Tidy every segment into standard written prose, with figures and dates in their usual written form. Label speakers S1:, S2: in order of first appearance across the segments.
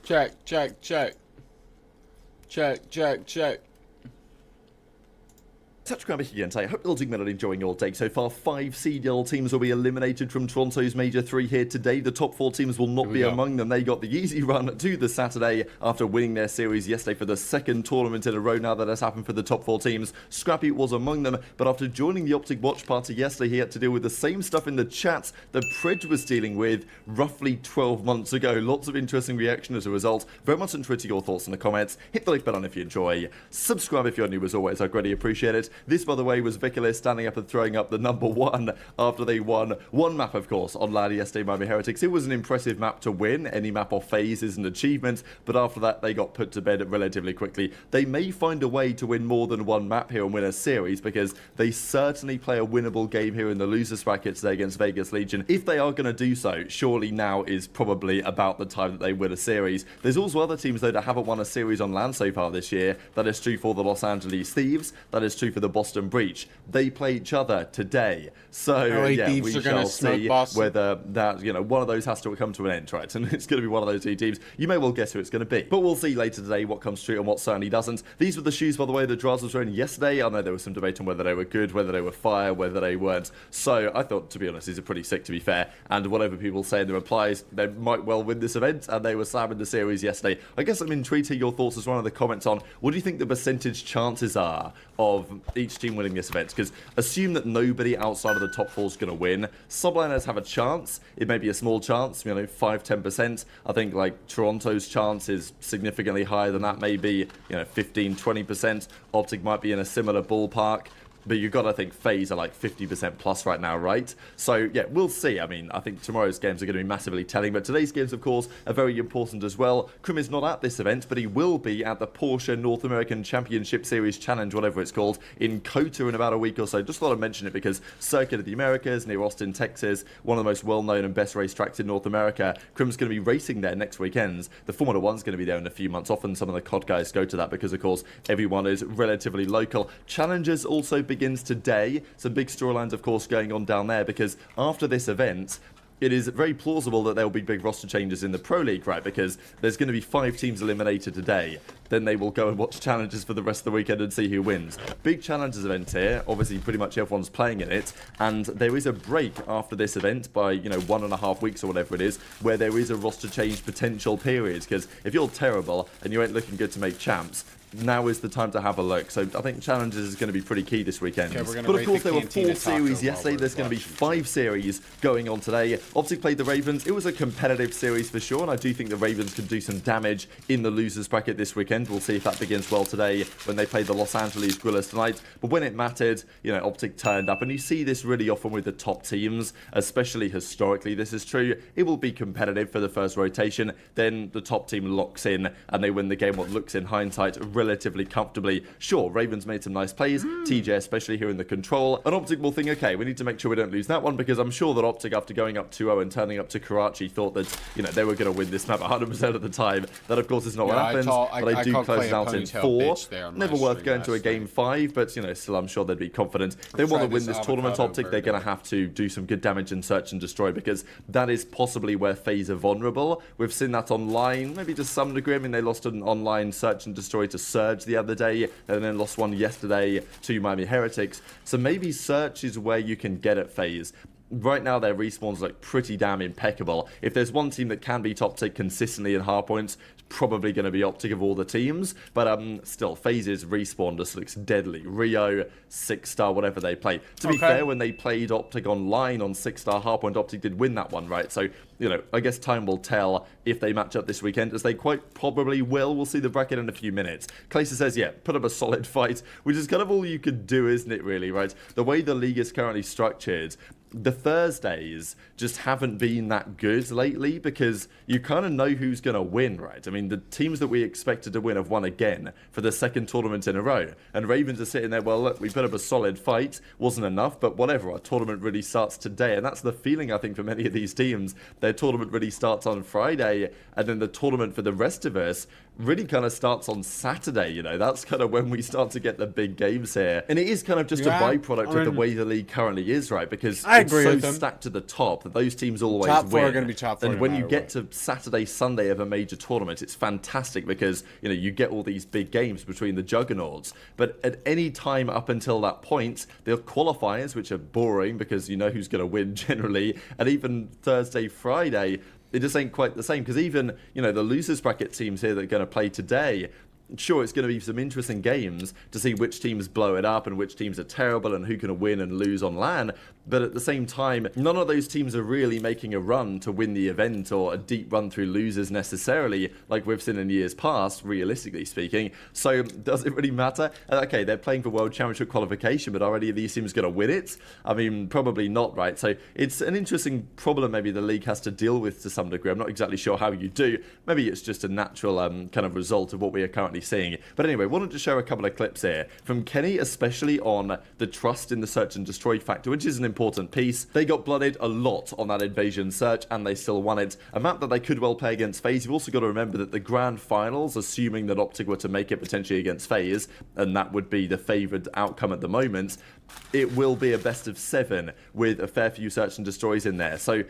S1: Check, check, check. Check, check, check.
S2: Touch Grabber here, and I hope you're doing well and enjoying your day. So far, 5 CDL teams will be eliminated from Toronto's Major 3 here today. The top 4 teams will not be among them. They got the easy run to the Saturday after winning their series yesterday for the second tournament in a row now that has happened for the top 4 teams. Scrappy was among them, but after joining the Optic watch party yesterday, he had to deal with the same stuff in the chat that Pridge was dealing with roughly 12 months ago. Lots of interesting reaction as a result. Very much on Twitter, your thoughts in the comments. Hit the like button if you enjoy. Subscribe if you're new as always. I greatly appreciate it. This, by the way, was Vicalis standing up and throwing up the number 1 after they won one map, of course, on LAN yesterday, Miami Heretics. It was an impressive map to win. Any map off phase is an achievement, but after that, they got put to bed relatively quickly. They may find a way to win more than one map here and win a series, because they certainly play a winnable game here in the losers bracket today against Vegas Legion. If they are going to do so, surely now is probably about the time that they win a series. There's also other teams, though, that haven't won a series on LAN so far this year. That is true for the Los Angeles Thieves. That is true for the Boston Breach. They play each other today. So, yeah, we shall see whether that, one of those has to come to an end, right? And it's going to be one of those 2 teams. You may well guess who it's going to be. But we'll see later today what comes true and what certainly doesn't. These were the shoes, by the way, that Draz was wearing yesterday. I know there was some debate on whether they were good, whether they were fire, whether they weren't. So, I thought, to be honest, these are pretty sick, to be fair. And whatever people say in the replies, they might well win this event. And they were slamming the series yesterday. I guess I'm intrigued to hear your thoughts as one of the comments on what do you think the percentage chances are of each team winning this event? Because assume that nobody outside of the top 4 is going to win. Subliners have a chance. It may be a small chance, 5-10%. I think like Toronto's chance is significantly higher than that, maybe 15-20%. Optic might be in a similar ballpark. But you've got to think FaZe are like 50% plus right now, right? So, yeah, we'll see. I mean, I think tomorrow's games are going to be massively telling. But today's games, of course, are very important as well. Krim is not at this event, but he will be at the Porsche North American Championship Series Challenge, whatever it's called, in COTA in about a week or so. Just thought I'd mention it because Circuit of the Americas near Austin, Texas, one of the most well-known and best racetracks in North America. Krim's going to be racing there next weekend. The Formula 1's going to be there in a few months. Often some of the CoD guys go to that because, of course, everyone is relatively local. Challenges also begins today. Some big storylines, of course, going on down there because after this event, it is very plausible that there will be big roster changes in the Pro League, right? Because there's going to be 5 teams eliminated today. Then they will go and watch challenges for the rest of the weekend and see who wins. Big challenges event here. Obviously, pretty much everyone's playing in it. And there is a break after this event by, 1.5 weeks or whatever it is, where there is a roster change potential period. Because if you're terrible and you ain't looking good to make champs, now is the time to have a look. So I think challenges is going to be pretty key this weekend.
S1: Okay,
S2: but of course there were 4 series yesterday. There's going to be 5 series going on today. Optic played the Ravens. It was a competitive series for sure, and I do think the Ravens can do some damage in the losers bracket this weekend. We'll see if that begins well today when they play the Los Angeles Guerrillas tonight. But when it mattered, Optic turned up, and you see this really often with the top teams, especially historically. This is true. It will be competitive for the first rotation. Then the top team locks in, and they win the game. What looks in hindsight relatively comfortably. Sure, Ravens made some nice plays, TJ especially here in the control, and Optic will think, okay, we need to make sure we don't lose that one, because I'm sure that Optic, after going up 2-0 and turning up to Karachi, thought that, they were going to win this map 100% of the time. That, of course, is not what happens, but I do close it out in 4. Never worth going to a game 5, but, still, I'm sure they'd be confident. They want to win this tournament, Optic. They're going to have to do some good damage in search and destroy, because that is possibly where FaZe are vulnerable. We've seen that online, maybe to some degree. I mean, they lost an online search and destroy to Surge the other day, and then lost one yesterday to Miami Heretics. So maybe Search is where you can get at FaZe. Right now, their respawns look pretty damn impeccable. If there's one team that can beat Optic consistently in hardpoints, it's probably going to be Optic of all the teams. But still, FaZe's respawn just looks deadly. Rio, 6-star, whatever they play. To be fair, when they played Optic online on 6-star hardpoint, Optic did win that one, right? So, I guess time will tell if they match up this weekend, as they quite probably will. We'll see the bracket in a few minutes. Clayster says, yeah, put up a solid fight, which is kind of all you could do, isn't it, really, right? The way the league is currently structured, the Thursdays just haven't been that good lately, because you kind of know who's going to win, right? I mean, the teams that we expected to win have won again for the 2nd tournament in a row. And Ravens are sitting there, well, look, we put up a solid fight. Wasn't enough, but whatever. Our tournament really starts today. And that's the feeling, I think, for many of these teams. Their tournament really starts on Friday, and then the tournament for the rest of us really kind of starts on Saturday. That's kind of when we start to get the big games here. And it is kind of just a byproduct of the way the league currently is, right? Because it's so stacked to the top that those teams always
S1: top
S2: win.
S1: four are going to be top four.
S2: And when you get to Saturday, Sunday of a major tournament, it's fantastic because you get all these big games between the juggernauts. But at any time up until that point, the qualifiers, which are boring because you know who's going to win generally, and even Thursday, Friday, it just ain't quite the same because even the losers bracket teams here that are going to play today. Sure, it's going to be some interesting games to see which teams blow it up and which teams are terrible and who can win and lose on LAN. But at the same time, none of those teams are really making a run to win the event or a deep run through losers necessarily, like we've seen in years past, realistically speaking. So does it really matter? Okay, they're playing for World Championship qualification, but are any of these teams going to win it? I mean, probably not, right? So it's an interesting problem maybe the league has to deal with to some degree. I'm not exactly sure how you do. Maybe it's just a natural kind of result of what we are currently seeing. But anyway, wanted to share a couple of clips here from Kenny, especially on the trust in the search and destroy factor, which is an important piece. They got blooded a lot on that invasion search and they still won it. A map that they could well play against FaZe. You've also got to remember that the grand finals, assuming that Optic were to make it potentially against FaZe, and that would be the favoured outcome at the moment, it will be a best of 7 with a fair few search and destroys in there. So,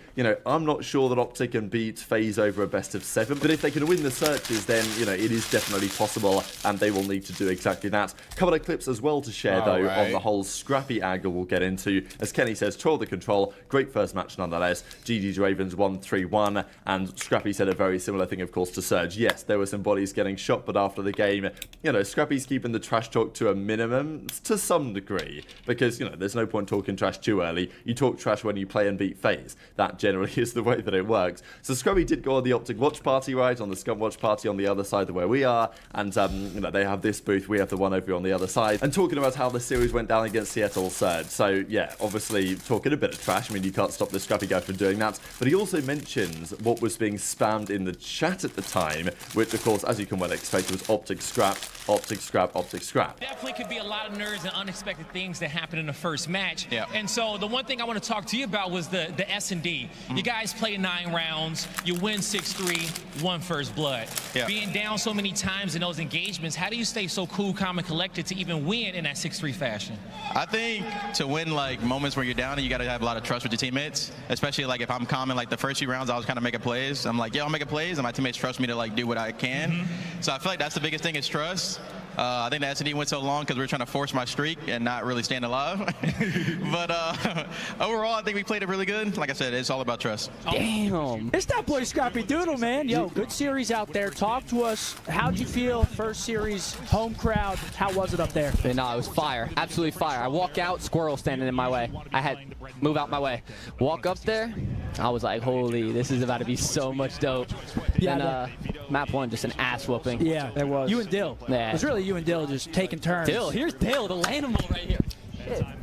S2: I'm not sure that Optic can beat FaZe over a best of 7, but if they can win the searches, then, it is definitely possible, and they will need to do exactly that. A couple of clips as well to share, though, on the whole Scrappy angle we'll get into. As Kenny says, troll the control, great first match nonetheless. GG's Ravens 1-3-1, and Scrappy said a very similar thing, of course, to Surge. Yes, there were some bodies getting shot, but after the game, Scrappy's keeping the trash talk to a minimum, to some degree. Because, there's no point talking trash too early. You talk trash when you play and beat FaZe. That generally is the way that it works. So Scrubby did go on the Optic Watch Party, right? On the Scum Watch Party on the other side of where we are. And, they have this booth. We have the one over on the other side. And talking about how the series went down against Seattle Surge. So, yeah, obviously talking a bit of trash. I mean, you can't stop the Scrappy guy from doing that. But he also mentions what was being spammed in the chat at the time, which, of course, as you can well expect, was Optic Scrap, Optic Scrap, Optic Scrap.
S3: Definitely could be a lot of nerds and unexpected things that happen in the first match.
S4: Yeah.
S3: And so the one thing I want to talk to you about was the S&D. You guys play 9 rounds, you win 6-3, won first blood.
S4: Yeah.
S3: Being down so many times in those engagements, how do you stay so cool, calm, and collected to even win in that 6-3 fashion?
S4: I think to win like moments where you're down, you got to have a lot of trust with your teammates. Especially like if I'm calm in like the first few rounds, I was kind of making plays. I'm like, yeah, I'll make plays, and my teammates trust me to like do what I can. So I feel like that's the biggest thing is trust. I think the S&D went so long because we were trying to force my streak and not really stand alive. But overall, I think we played it really good. Like I said, it's all about trust.
S5: Damn. It's that boy Scrappy Doodle, man. Yo, good series out there. Talk to us. How'd you feel? First series, home crowd. How was it up there?
S6: No, it was fire. Absolutely fire. I walk out, squirrel standing in my way. I had move out my way. Walk up there. I was like, holy, this is about to be so much dope.
S5: Yeah.
S6: And map 1, just an ass whooping.
S5: Yeah, there was. You and Dill.
S6: Yeah.
S5: It was really you and Dill just taking turns.
S6: Dill, here's Dill, the Lanimal right here.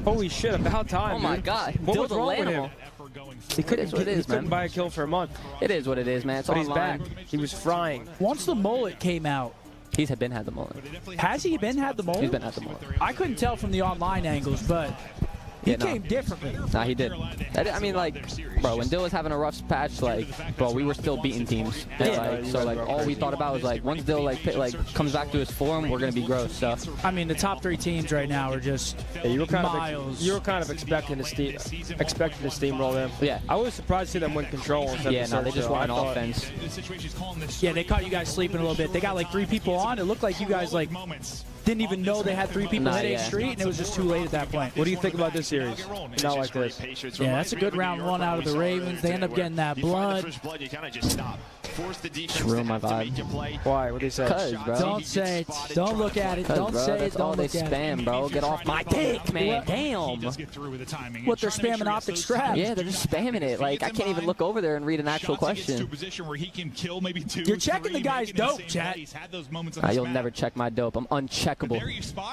S7: Holy shit, about time,
S6: Oh my
S7: dude.
S6: God.
S7: What
S6: Dill
S7: was
S6: the
S7: wrong with
S6: Lanimal.
S7: him? He couldn't,
S6: is what it is,
S7: couldn't
S6: man.
S7: buy a kill for a month.
S6: It is what it is, man. It's
S7: But he's
S6: online.
S7: back. He was frying.
S5: Once the mullet came out,
S6: He's had the mullet.
S5: has he been had the mullet?
S6: He's been at the mullet.
S5: I couldn't tell from the online angles, but he
S6: Yeah, no.
S5: came differently.
S6: Nah, he did. I mean, like, bro, when Dill was having a rough patch, like, bro, we were still beating teams. And,
S5: Yeah.
S6: like, so, like, all we thought about was, like, once Dill, like, comes back to his form, we're going to be gross. So,
S5: I mean, the top 3 teams right now are just
S7: Yeah, you were kind
S5: miles.
S7: of expecting to steamroll them.
S6: Yeah.
S7: I was surprised to see them win control. Instead
S6: yeah,
S7: of
S6: no, they
S7: search,
S6: just
S7: though.
S6: want
S7: I
S6: an
S7: thought-
S6: offense.
S5: Yeah, they caught you guys sleeping a little bit. They got like 3 people on. It looked like you guys like didn't even know they had 3 people
S6: Nah,
S5: hit
S6: yeah.
S5: 8th Street, and it was just too late at that point.
S7: What do you think about this series? Not like this.
S5: Yeah, that's a good round 1 out of the Ravens. They end up getting that blood.
S6: Just ruin my vibe.
S7: Why? What did he say?
S6: Cuz, bro.
S5: Don't say it. Don't look at it.
S6: Cuz,
S5: Don't
S6: bro,
S5: say it.
S6: that's all
S5: Don't
S6: they
S5: look at it.
S6: spam, bro. Get off my dick, man. Damn.
S5: What they're spamming optic strap.
S6: Yeah, they're just spamming it. Like, I can't even look over there and read an actual question.
S5: You're checking the guy's dope, chat.
S6: You'll never check my dope. I'm uncheckable.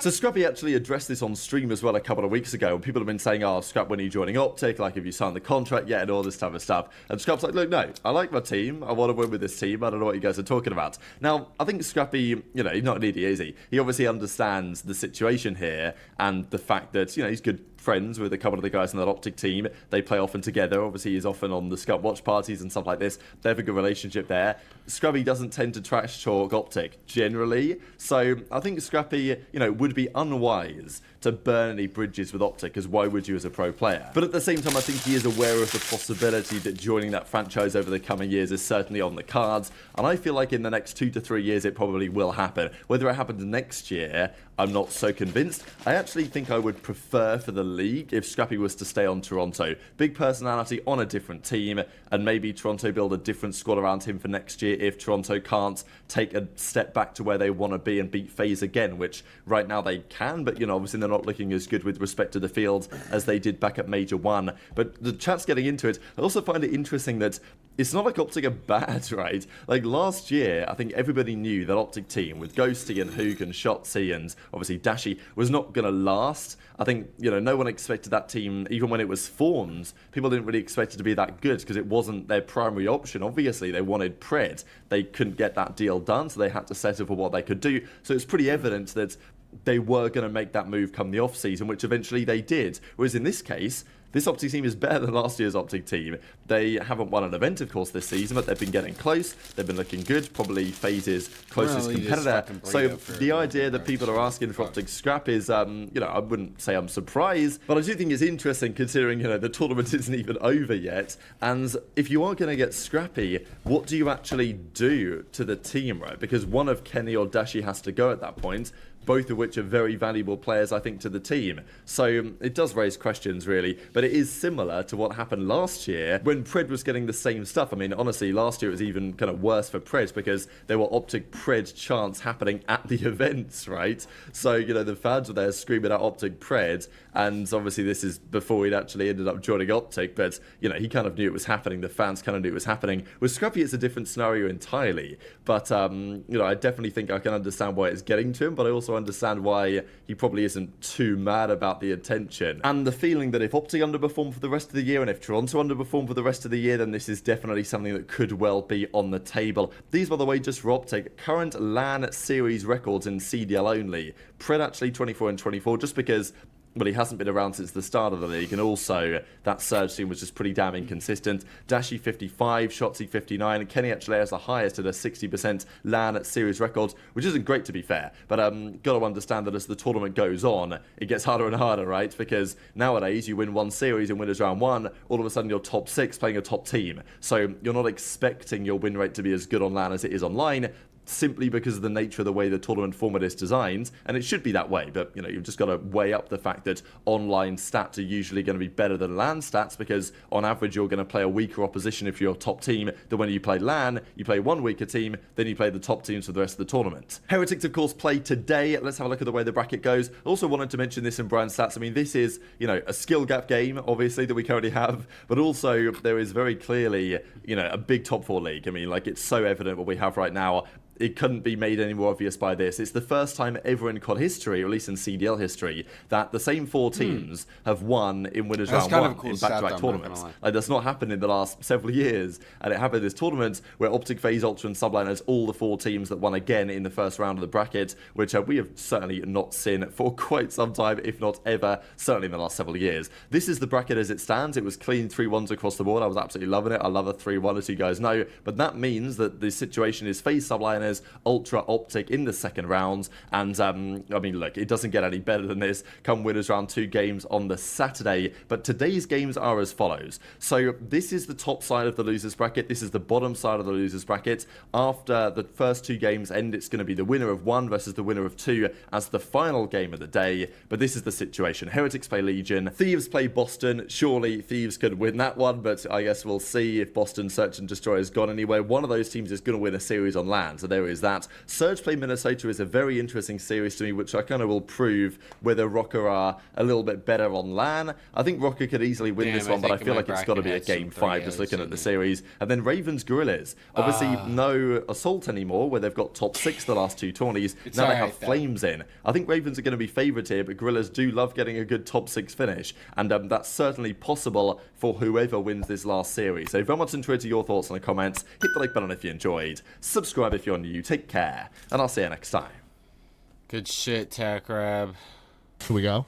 S2: So Scrappy actually addressed this on stream as well a couple of weeks ago. People have been saying, oh, Scrap, when are you joining Optic? Like, have you signed the contract yet? And all this type of stuff. And Scrap's like, look, no, I like my team. I want to win with this team. I don't know what you guys are talking about. Now, I think Scrappy, he's not an idiot, is he? He obviously understands the situation here and the fact that, he's good friends with a couple of the guys in that Optic team. They play often together. Obviously, he's often on the Scut watch parties and stuff like this. They have a good relationship there. Scrubby doesn't tend to trash talk Optic generally, so I think Scrappy, would be unwise to burn any bridges with Optic, because why would you as a pro player? But at the same time, I think he is aware of the possibility that joining that franchise over the coming years is certainly on the cards, and I feel like in the next 2 to 3 years it probably will happen. Whether it happens next year, I'm not so convinced. I actually think I would prefer for the league if Scrappy was to stay on Toronto. Big personality on a different team, and maybe Toronto build a different squad around him for next year if Toronto can't take a step back to where they want to be and beat FaZe again, which right now they can, but obviously they're not looking as good with respect to the field as they did back at Major 1. But the chat's getting into it. I also find it interesting that it's not like Optic are bad, right? Like last year, I think everybody knew that Optic team with Ghosty and Hoog and Shotzzy and obviously Dashy was not going to last. I think, no one expected that team, even when it was formed, people didn't really expect it to be that good because it wasn't their primary option. Obviously, they wanted Pred. They couldn't get that deal done, so they had to settle for what they could do. So it's pretty evident that they were going to make that move come the off-season, which eventually they did. Whereas in this case, this Optic team is better than last year's Optic team. They haven't won an event, of course, this season, but they've been getting close. They've been looking good. Probably FaZe's closest competitor. So the idea that people are asking for Optic scrap is, I wouldn't say I'm surprised, but I do think it's interesting considering, the tournament isn't even over yet. And if you are going to get scrappy, what do you actually do to the team, right? Because one of Kenny or Dashi has to go at that point, both of which are very valuable players, I think, to the team. So it does raise questions, really. But it is similar to what happened last year when Pred was getting the same stuff. I mean, honestly, last year it was even kind of worse for Pred because there were Optic Pred chants happening at the events, right? So, the fans were there screaming at Optic Pred. And obviously this is before he'd actually ended up joining Optic. But, he kind of knew it was happening. The fans kind of knew it was happening. With Scrappy, it's a different scenario entirely. But, I definitely think I can understand why it's getting to him. But I also understand why he probably isn't too mad about the attention. And the feeling that if Optic underperform for the rest of the year and if Toronto underperform for the rest of the year, then this is definitely something that could well be on the table. These, by the way, just for Optic, current LAN series records in CDL only. Pred actually 24 and 24, just because but he hasn't been around since the start of the league, and also that Surge team was just pretty damn inconsistent. Dashy 55, Shotzzy 59, and Kenny actually has the highest at a 60% LAN at series records, which isn't great to be fair, but got to understand that as the tournament goes on, it gets harder and harder, right? Because nowadays you win one series in winners round 1, all of a sudden you're top 6 playing a top team, so you're not expecting your win rate to be as good on LAN as it is online, simply because of the nature of the way the tournament format is designed, and it should be that way, but you've just got to weigh up the fact that online stats are usually going to be better than LAN stats, because on average you're going to play a weaker opposition if you're top team than when you play LAN. You play one weaker team, then you play the top teams for the rest of the tournament. Heretics, of course, play today. Let's have a look at the way the bracket goes. Also wanted to mention this in Brian's stats. I mean, this is, a skill gap game, obviously, that we currently have, but also there is very clearly, a big top 4 league. I mean, like, it's so evident what we have right now. It couldn't be made any more obvious by this. It's the first time ever in CoD history, or at least in CDL history, that the same 4 teams have won in winners round 1 in back-to-back tournaments. Like, that's not happened in the last several years, and it happened in this tournament where Optic, FaZe, Ultra, and Subliners, all the 4 teams that won again in the first round of the bracket, which we have certainly not seen for quite some time, if not ever, certainly in the last several years. This is the bracket as it stands. It was clean 3-1s across the board. I was absolutely loving it. I love a 3-1, as you guys know, but that means that the situation is FaZe, Subliners, Ultra, Optic in the second round, and I mean, look, it doesn't get any better than this come winners round 2 games on the Saturday, but today's games are as follows. So this is the top side of the losers bracket, this is the bottom side of the losers bracket. After the first 2 games end, it's going to be the winner of 1 versus the winner of 2 as the final game of the day, but this is the situation. Heretics play Legion, Thieves play Boston. Surely Thieves could win that one, but I guess we'll see if Boston Search and Destroy has gone anywhere. One of those teams is going to win a series on LAN, so there is that. Surge play Minnesota is a very interesting series to me, which I kind of will prove whether Rocker are a little bit better on LAN. I think Rocker could easily win this one, but I feel like it's got to be a game 5 just looking at the series. And then Ravens Gorillas. Obviously no Assault anymore, where they've got top 6 the last 2 tourneys. Now they have Flames in. I think Ravens are going to be favoured here, but Gorillas do love getting a good top 6 finish. And that's certainly possible for whoever wins this last series. So very much enjoyed your thoughts in the comments. Hit the like button if you enjoyed. Subscribe if you're new. Take care. And I'll see you next time.
S1: Good shit, Tech Rab.
S8: Here we go.